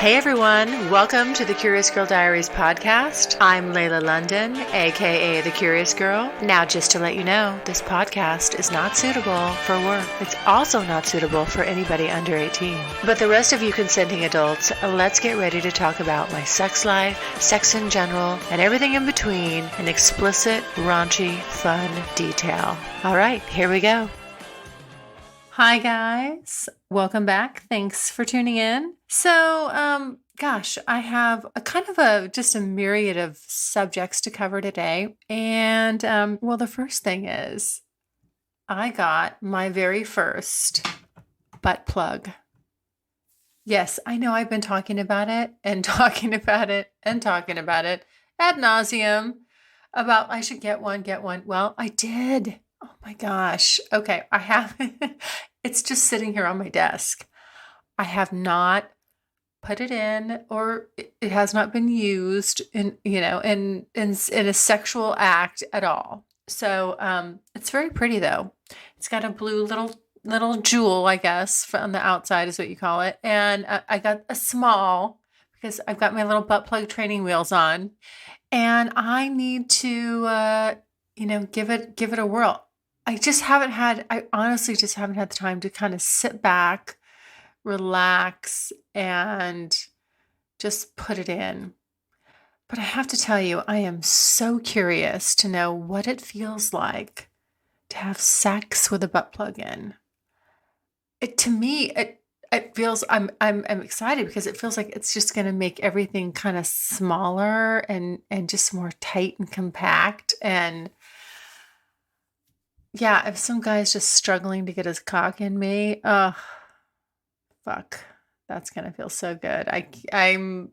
Hey everyone, welcome to the Curious Girl Diaries podcast. I'm Layla London, aka The Curious Girl. Now, just to let you know, this podcast is not suitable for work. It's also not suitable for anybody under 18. But the rest of you consenting adults, let's get ready to talk about my sex life, sex in general, and everything in between in explicit, raunchy, fun detail. All right, here we go. Hi guys, welcome back. Thanks for tuning in. So, I have just a myriad of subjects to cover today. And, the first thing is I got my very first butt plug. Yes, I know I've been talking about it and talking about it and talking about it ad nauseum about I should get one. Well, I did. Oh my gosh. Okay, I have it's just sitting here on my desk. I have not put it in, or it has not been used in a sexual act at all. So it's very pretty though. It's got a blue little jewel, I guess, on the outside is what you call it. And I got a small because I've got my little butt plug training wheels on, and I need to give it a whirl. I honestly just haven't had the time to kind of sit back, relax, and just put it in. But I have to tell you, I am so curious to know what it feels like to have sex with a butt plug in. To me, it feels I'm excited because it feels like it's just going to make everything kind of smaller and just more tight and compact. And yeah, if some guy's just struggling to get his cock in me, oh, fuck, that's going to feel so good. I'm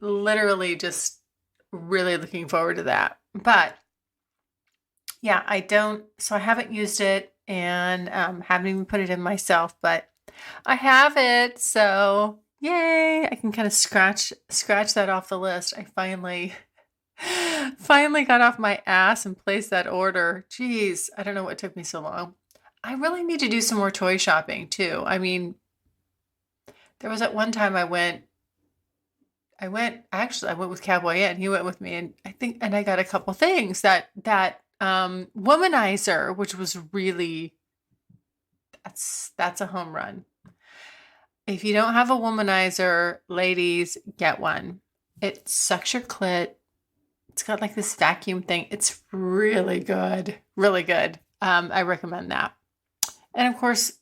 literally just really looking forward to that. But yeah, I haven't used it and haven't even put it in myself, but I have it. So yay, I can kind of scratch that off the list. I finally got off my ass and placed that order. Jeez, I don't know what took me so long. I really need to do some more toy shopping too. I mean, there was that one time I went with Cowboy Ed. He went with me, and I got a couple things that womanizer, which was really, that's a home run. If you don't have a womanizer, ladies, get one. It sucks your clit. It's got like this vacuum thing. It's really good. Really good. I recommend that. And of course,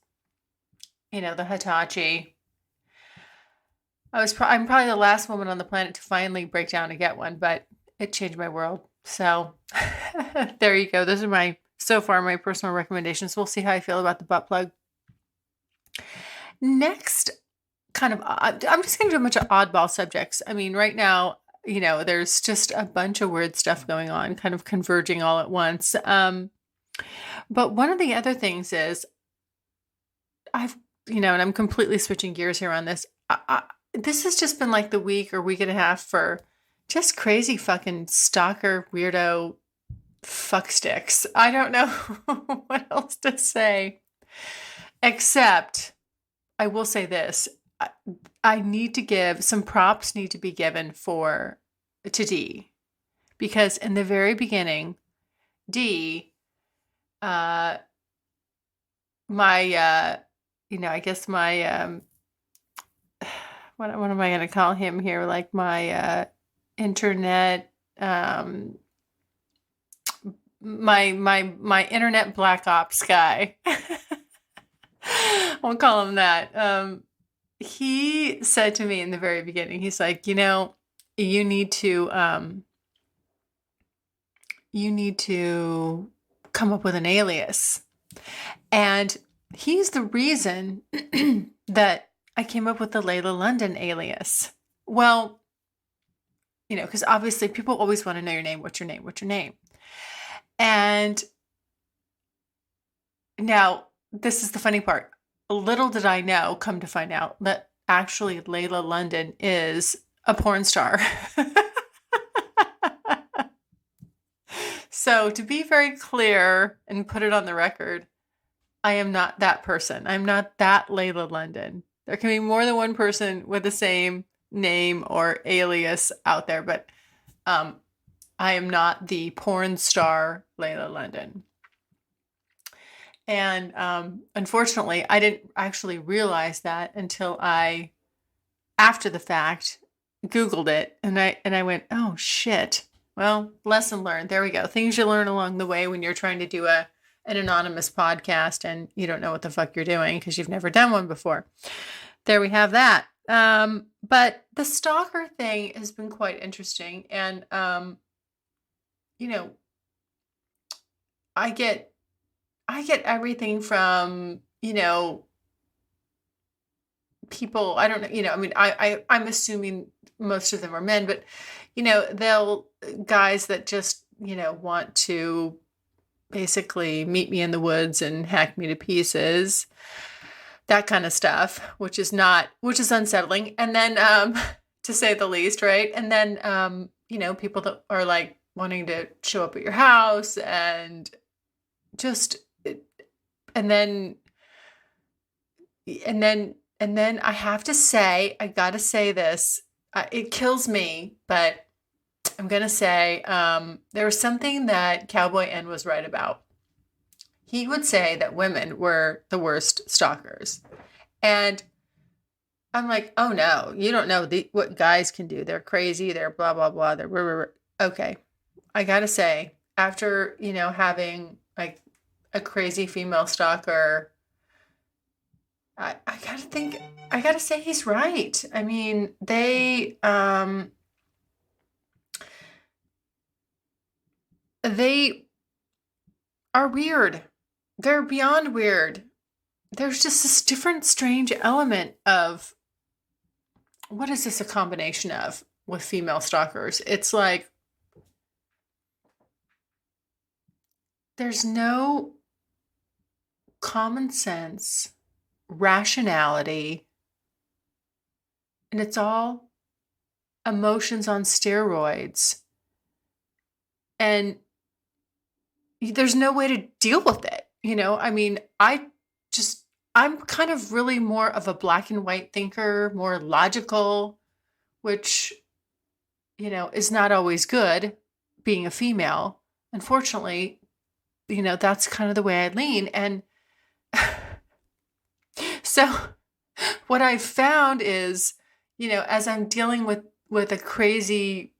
the Hitachi. I'm probably the last woman on the planet to finally break down and get one, but it changed my world. So there you go. Those are so far my personal recommendations. We'll see how I feel about the butt plug. Next, I'm just going to do a bunch of oddball subjects. I mean, right now, there's just a bunch of weird stuff going on, kind of converging all at once. But one of the other things is and I'm completely switching gears here on this. This has just been like the week or week and a half for just crazy fucking stalker weirdo fuck sticks. I don't know what else to say, except I will say this. I need to give some props need to be given to D, because in the very beginning, D, I guess my, what am I going to call him here? Like my, internet, my internet black ops guy. I'll call him that. He said to me in the very beginning, he's like, you need to come up with an alias. And he's the reason that I came up with the Layla London alias. Well, because obviously people always want to know your name. What's your name? What's your name? And now this is the funny part. Little did I know, come to find out, that actually Layla London is a porn star. So to be very clear and put it on the record, I am not that person. I'm not that Layla London. There can be more than one person with the same name or alias out there, but I am not the porn star Layla London. And unfortunately, I didn't actually realize that until I, after the fact, Googled it, and I went, oh shit. Well, lesson learned. There we go. Things you learn along the way when you're trying to do an anonymous podcast and you don't know what the fuck you're doing because you've never done one before. There we have that. But the stalker thing has been quite interesting, and I get everything from people. I don't know. I mean, I'm assuming most of them are men, but they'll guys that just want to basically meet me in the woods and hack me to pieces, that kind of stuff, which is unsettling. And then, to say the least, right? And then, people that are like wanting to show up at your house and just, and then I have to say, I gotta say this, it kills me, but I'm gonna say, there was something that Cowboy N was right about. He would say that women were the worst stalkers. And I'm like, oh no, you don't know what guys can do. They're crazy. They're blah, blah, blah. They're blah, blah, blah. Okay. I gotta say, after, having like a crazy female stalker, I gotta say he's right. I mean, they are weird. They're beyond weird. There's just this different strange element of, what is this a combination of with female stalkers? It's like, there's no common sense, rationality, and it's all emotions on steroids. And there's no way to deal with it. I mean, I'm kind of really more of a black and white thinker, more logical, which, is not always good being a female. Unfortunately, that's kind of the way I lean. And so what I've found is, as I'm dealing with a crazy,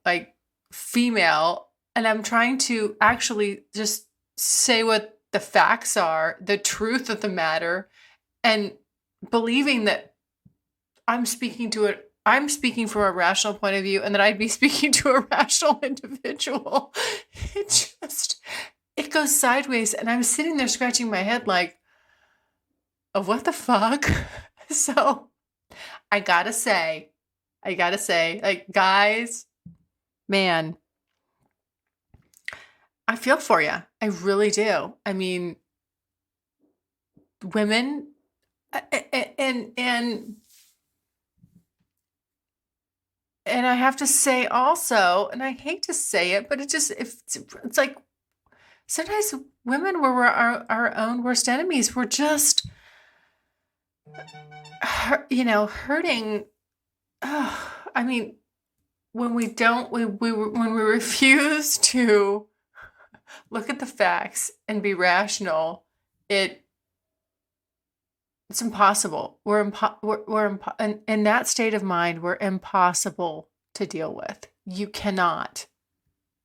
like female, and I'm trying to actually just say what the facts are, the truth of the matter, and believing that I'm speaking from a rational point of view and that I'd be speaking to a rational individual. It goes sideways. And I'm sitting there scratching my head like, oh, what the fuck? So I gotta say, like, guys, man, I feel for you. I really do. I mean, women, and I have to say also, and I hate to say it, but it's like sometimes women were our own worst enemies. We're just, hurting. I mean, when we refuse to look at the facts and be rational, it's impossible. In that state of mind, we're impossible to deal with. You cannot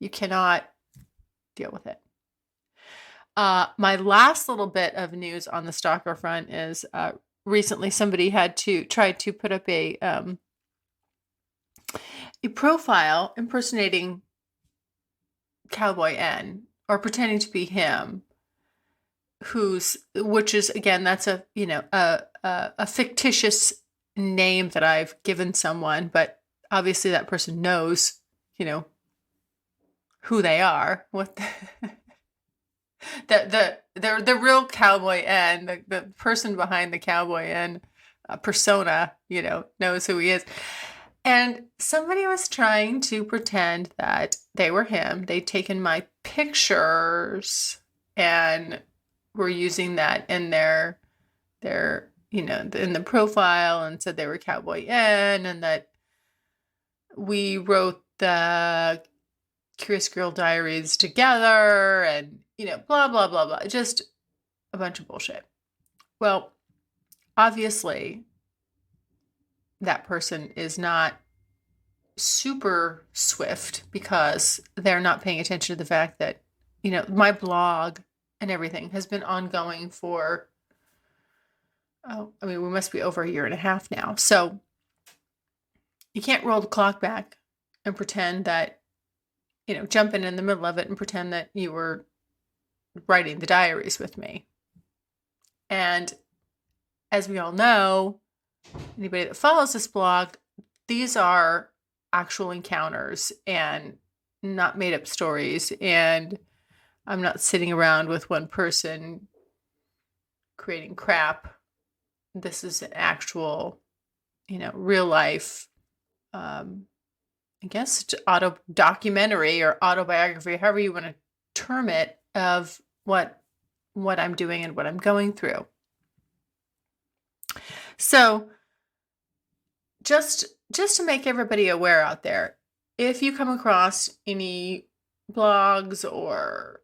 deal with it. My last little bit of news on the stalker front is, recently somebody tried to put up a profile impersonating Cowboy N, or pretending to be him, which is, again, that's a fictitious name that I've given someone, but obviously that person knows, who they are, what the real Cowboy N, the person behind the Cowboy N persona, knows who he is. And somebody was trying to pretend that they were him. They'd taken my pictures and were using that in their in the profile and said they were Cowboy N, and that we wrote the Curious Girl Diaries together, and, blah, blah, blah, blah. Just a bunch of bullshit. Well, obviously, that person is not super swift because they're not paying attention to the fact that, my blog and everything has been ongoing for, we must be over a year and a half now. So you can't roll the clock back and pretend that, jump in the middle of it and pretend that you were writing the diaries with me. And as we all know, anybody that follows this blog, these are actual encounters and not made up stories. And I'm not sitting around with one person creating crap. This is an actual, real life, I guess, auto documentary or autobiography, however you want to term it, of what I'm doing and what I'm going through. So just to make everybody aware out there, if you come across any blogs or,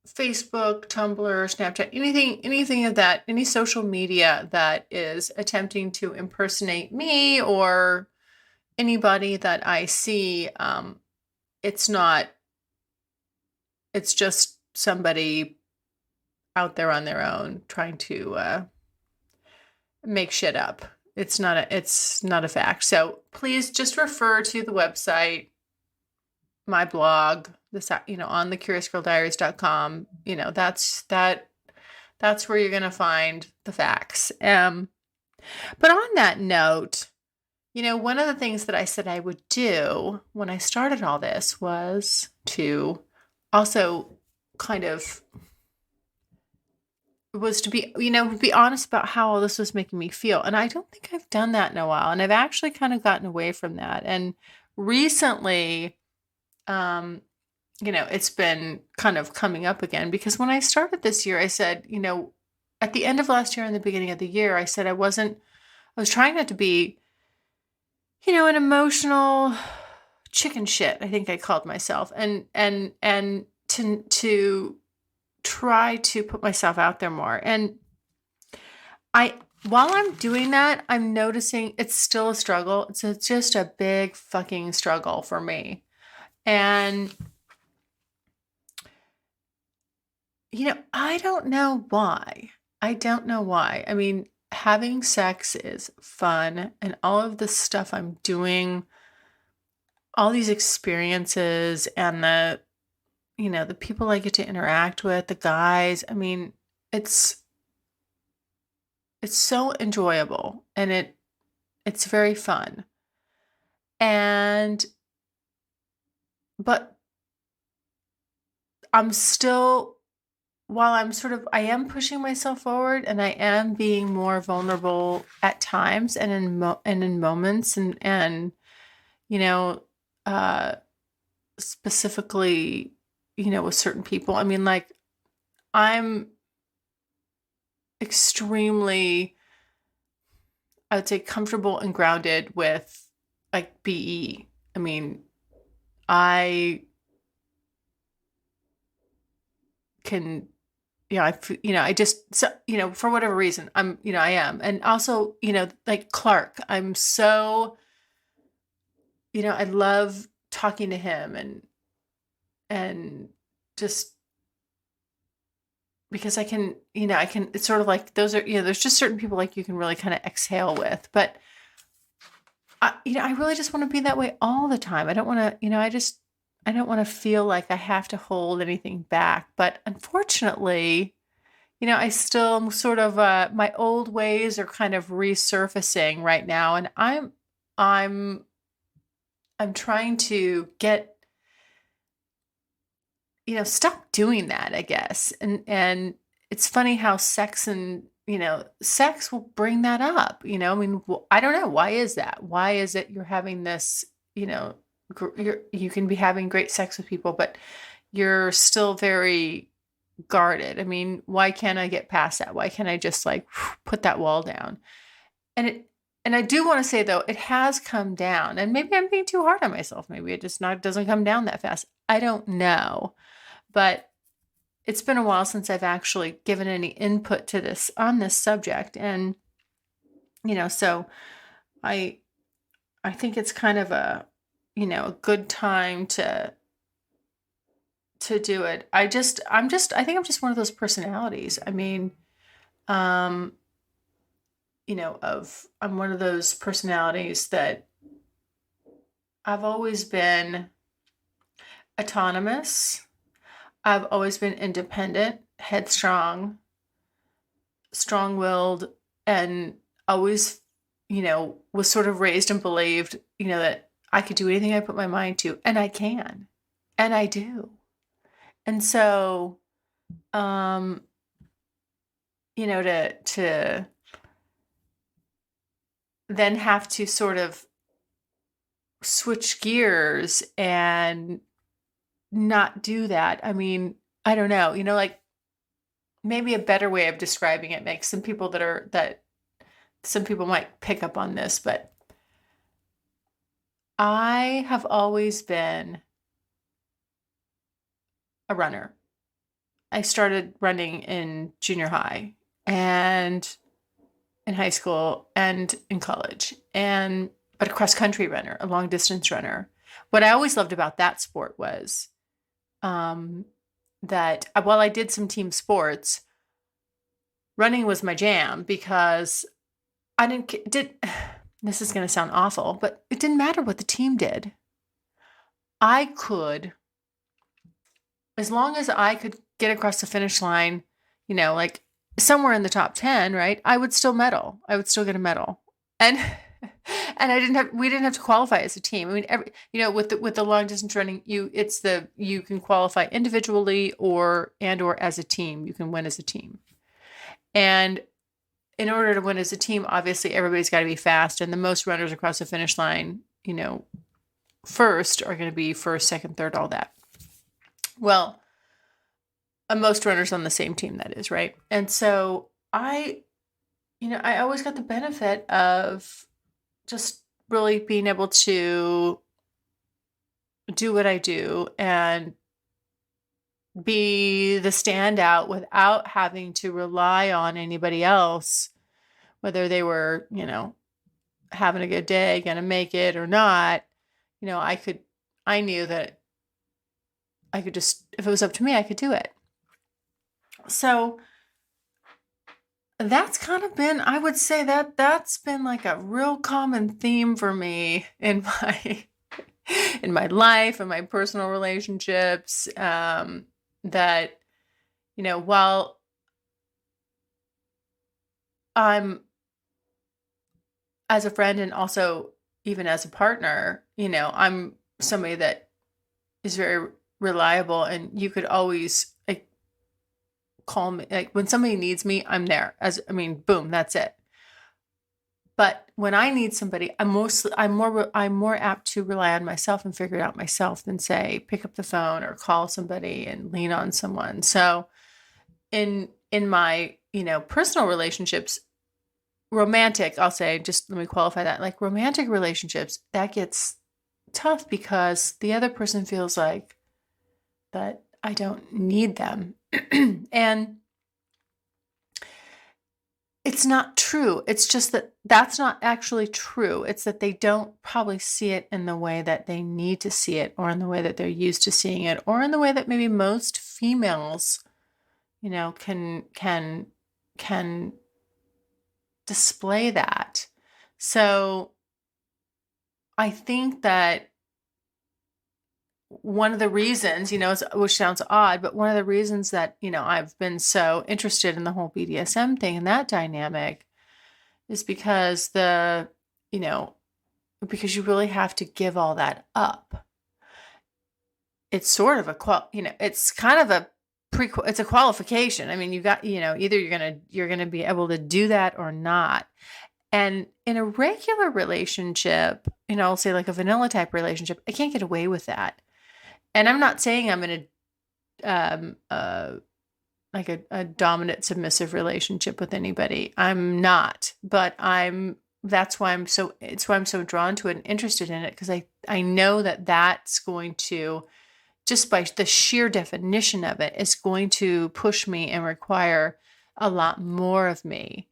Facebook, Tumblr, Snapchat, anything of that, any social media that is attempting to impersonate me or anybody that I see, it's just somebody out there on their own trying to make shit up. It's not a fact. So please just refer to the website, my blog, this, on thecuriousgirldiaries.com. That's where you're going to find the facts. But on that note, one of the things that I said I would do when I started all this was to also be honest about how all this was making me feel. And I don't think I've done that in a while. And I've actually kind of gotten away from that. And recently, it's been kind of coming up again, because when I started this year, I said, at the end of last year and the beginning of the year, I said I was trying not to be, an emotional chicken shit, I think I called myself, and to try to put myself out there more. And while I'm doing that, I'm noticing it's still a struggle. It's just a big fucking struggle for me. And, I don't know why. I mean, having sex is fun, and all of the stuff I'm doing, all these experiences and the people I get to interact with, the guys, I mean, it's so enjoyable, and it's very fun. But I'm still, while I am pushing myself forward, and I am being more vulnerable at times and in moments, and specifically, with certain people. I mean, like, I'm extremely, I would say, comfortable and grounded with, like, BE. I mean, I can, I just, so, for whatever reason, I am. And also, like Clark, I'm so, I love talking to him and just because I can, it's sort of like, those are, there's just certain people like you can really kind of exhale with, but I really just want to be that way all the time. I don't want to, I don't want to feel like I have to hold anything back, but unfortunately, I still sort of, my old ways are kind of resurfacing right now. And I'm trying to get, stop doing that, I guess. And it's funny how sex will bring that up, I mean, I don't know. Why is that? Why is it you're having this, you can be having great sex with people, but you're still very, guarded. I mean, why can't I get past that? Why can't I just like put that wall down? And I do want to say though, it has come down, and maybe I'm being too hard on myself. Maybe it just not doesn't come down that fast. I don't know, but it's been a while since I've actually given any input to this on this subject, and so I I think it's kind of a good time to do it. I think I'm just one of those personalities. I mean, um, I'm one of those personalities that I've always been autonomous. I've always been independent, headstrong, strong-willed, and always, was sort of raised and believed, that I could do anything I put my mind to, and I can, and I do. And so, um, to then have to sort of switch gears and not do that. I mean, I don't know, like maybe a better way of describing it makes that some people might pick up on this, but I have always been a runner. I started running in junior high and in high school and in college, but a cross country runner, a long distance runner. What I always loved about that sport was that while I did some team sports, running was my jam because I did. This is going to sound awful, but it didn't matter what the team did. I could, as long as I could get across the finish line, like somewhere in the top 10, right? I would still medal. I would still get a medal. And we didn't have to qualify as a team. I mean, with the long distance running, you can qualify individually or as a team. You can win as a team. And in order to win as a team, obviously everybody's got to be fast, and the most runners across the finish line, first are going to be first, second, third, all that. Well, most runners on the same team, that is, right? And so I always got the benefit of just really being able to do what I do and be the standout without having to rely on anybody else, whether they were, having a good day, going to make it or not. I knew that I could just, if it was up to me, I could do it. So that's kind of been, I would say that's been like a real common theme for me in my life and my personal relationships. That, while I'm as a friend and also even as a partner, I'm somebody that is very reliable, and you could always like call me, like when somebody needs me, I'm there. Boom, that's it. But when I need somebody, I'm more apt to rely on myself and figure it out myself than say pick up the phone or call somebody and lean on someone. So in my, personal relationships, romantic, I'll say, just let me qualify that, like romantic relationships, that gets tough because the other person feels like that I don't need them. And it's not true. It's just that that's not actually true. It's that they don't probably see it in the way that they need to see it, or in the way that they're used to seeing it, or in the way that maybe most females, can display that. So I think that one of the reasons, which sounds odd, but one of the reasons that, I've been so interested in the whole BDSM thing and that dynamic is because because you really have to give all that up. It's sort of it's kind of it's a qualification. I mean, you got, either you're going to be able to do that or not. And in a regular relationship, I'll say like a vanilla type relationship, I can't get away with that. And I'm not saying I'm going to like a dominant submissive relationship with anybody. I'm not, but it's why I'm so drawn to it and interested in it, because I know that that's going to, just by the sheer definition of it, is going to push me and require a lot more of me,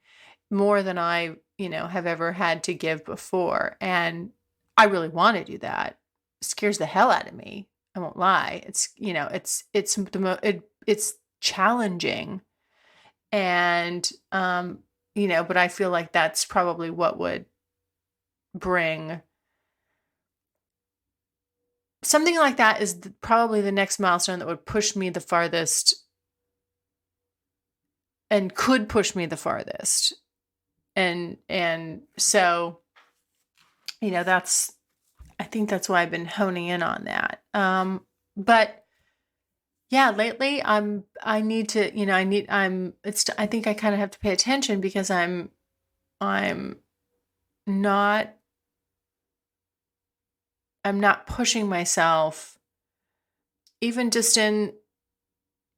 more than I, have ever had to give before. And I really want to do that. It scares the hell out of me. I won't lie. It's challenging. And, but I feel like that's probably what would bring something like that, is probably the next milestone that would push me the farthest and could push me the farthest. And so, I think that's why I've been honing in on that. But yeah, lately I think I kind of have to pay attention, because I'm not pushing myself, even just in,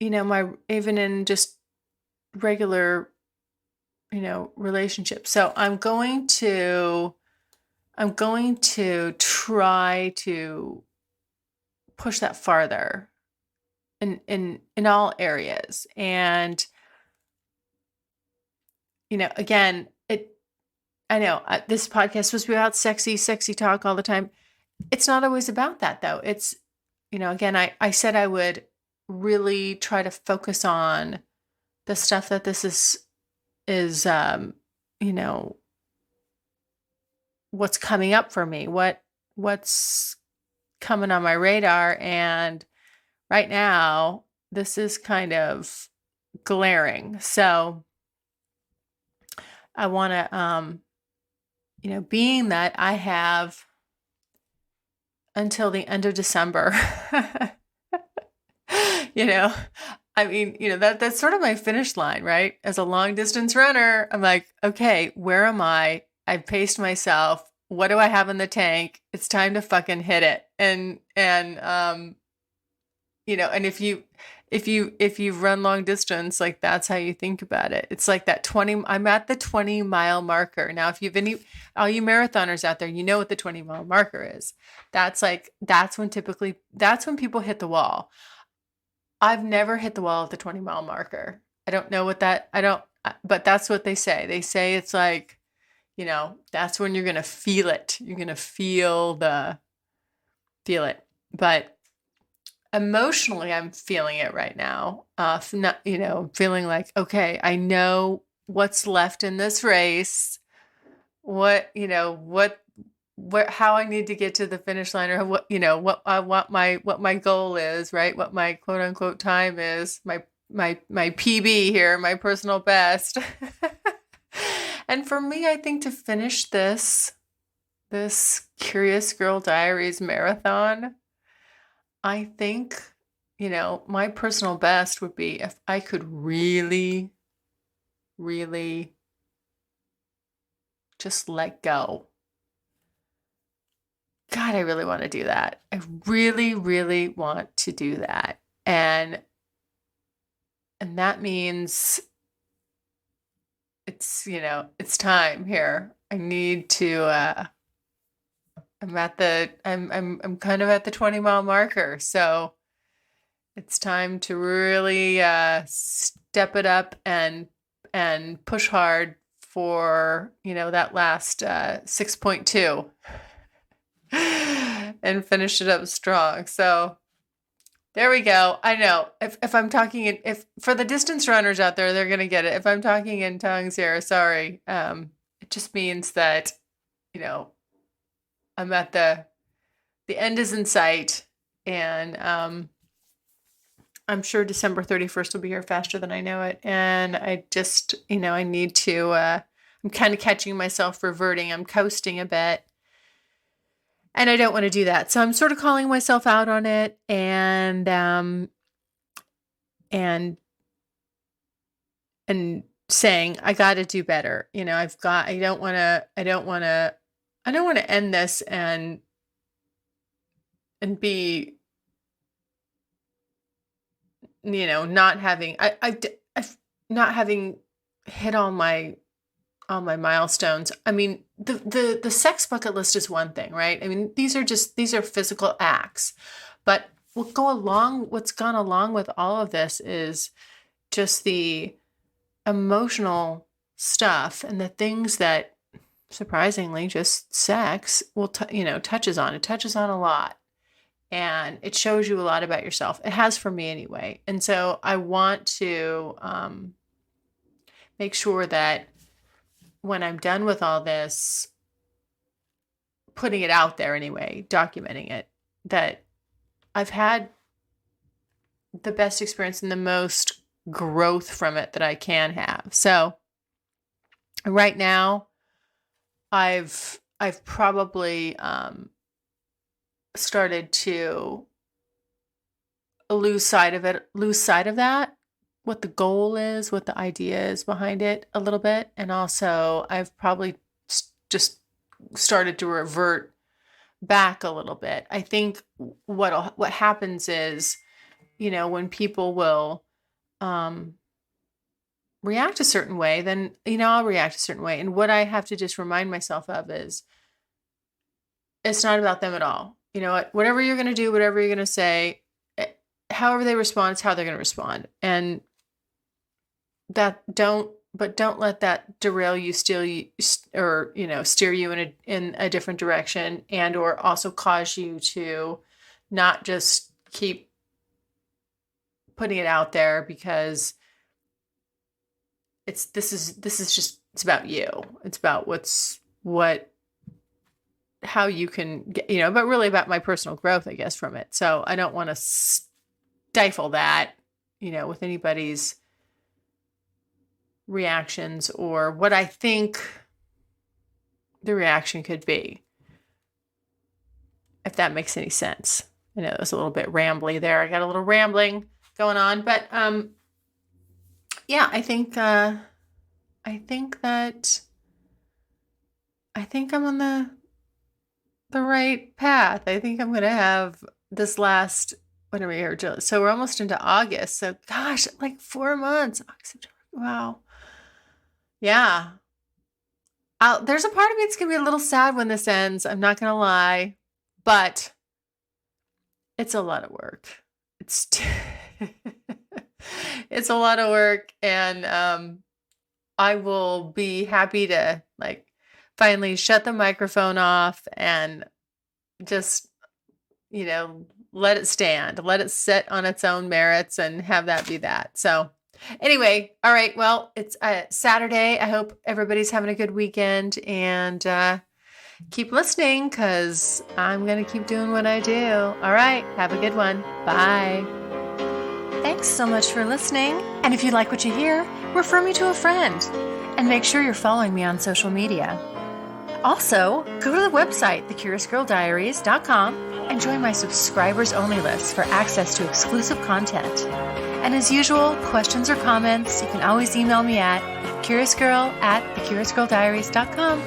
even in just regular, relationships. So I'm going to try to push that farther in all areas. And, again, I know this podcast is supposed to be about sexy talk all the time. It's not always about that, though. It's, again, I said I would really try to focus on the stuff that this is what's coming up for me, what's coming on my radar. And right now, this is kind of glaring. So I want to, being that I have until the end of December, that's sort of my finish line, right? As a long distance runner, I'm like, okay, where am I? I've paced myself. What do I have in the tank? It's time to fucking hit it. And if you run long distance, like, that's how you think about it. It's like that I'm at the 20-mile marker. Now, if you've all you marathoners out there, you know what the 20-mile marker is. That's when people hit the wall. I've never hit the wall at the 20-mile marker. I don't know but that's what they say. They say it's like, that's when you're going to feel it. You're going to feel it. But emotionally, I'm feeling it right now. Feeling like, okay, I know what's left in this race. How I need to get to the finish line, or what my goal is, right? What my quote unquote time is, my PB here, my personal best. And for me, I think to finish this Curious Girl Diaries marathon, I think, my personal best would be if I could really, really just let go. God, I really want to do that. I really, really want to do that. And that means it's time here. I need to, I'm kind of at the 20-mile marker. So it's time to really, step it up and push hard for, that last, 6.2 and finish it up strong. So there we go. I know if I'm talking if for the distance runners out there, they're going to get it. If I'm talking in tongues here, sorry. It just means that, I'm at the end is in sight, and, I'm sure December 31st will be here faster than I know it. And I just, I need to, I'm kind of catching myself reverting. I'm coasting a bit. And I don't want to do that. So I'm sort of calling myself out on it, and saying I got to do better. I don't want to end this and be not having, not having hit all my milestones. I mean, the sex bucket list is one thing, right? I mean, these are physical acts, but what's gone along with all of this is just the emotional stuff and the things that surprisingly just sex will, touches on. It touches on a lot, and it shows you a lot about yourself. It has for me anyway. And so I want to make sure that when I'm done with all this, putting it out there anyway, documenting it, that I've had the best experience and the most growth from it that I can have. So right now, I've probably started to lose sight of that, what the goal is, what the idea is behind it a little bit. And also I've probably just started to revert back a little bit. I think what happens is, when people will react a certain way, then, I'll react a certain way. And what I have to just remind myself of is it's not about them at all. You know what, whatever you're going to do, whatever you're going to say, however they respond, it's how they're going to respond. And don't let that derail you, steer you in a different direction, and or also cause you to not just keep putting it out there, because it's about you. It's about how you can get, but really about my personal growth, I guess, from it. So I don't want to stifle that, with anybody's reactions or what I think the reaction could be, if that makes any sense. I know it was a little bit rambly there. I got a little rambling going on, but yeah, I think I'm on the right path. I think I'm going to have this last, what are we here? So we're almost into August. So gosh, like 4 months. Wow. Yeah. There's a part of me that's going to be a little sad when this ends. I'm not going to lie, but it's a lot of work. It's it's a lot of work, and I will be happy to finally shut the microphone off and just, let it stand, let it sit on its own merits and have that be that. So anyway, all right. Well, it's Saturday. I hope everybody's having a good weekend, and keep listening, because I'm going to keep doing what I do. All right. Have a good one. Bye. Thanks so much for listening. And if you like what you hear, refer me to a friend, and make sure you're following me on social media. Also, go to the website, thecuriousgirldiaries.com, and join my subscribers only list for access to exclusive content. And as usual, questions or comments, you can always email me at curiousgirl@thecuriousgirldiaries.com.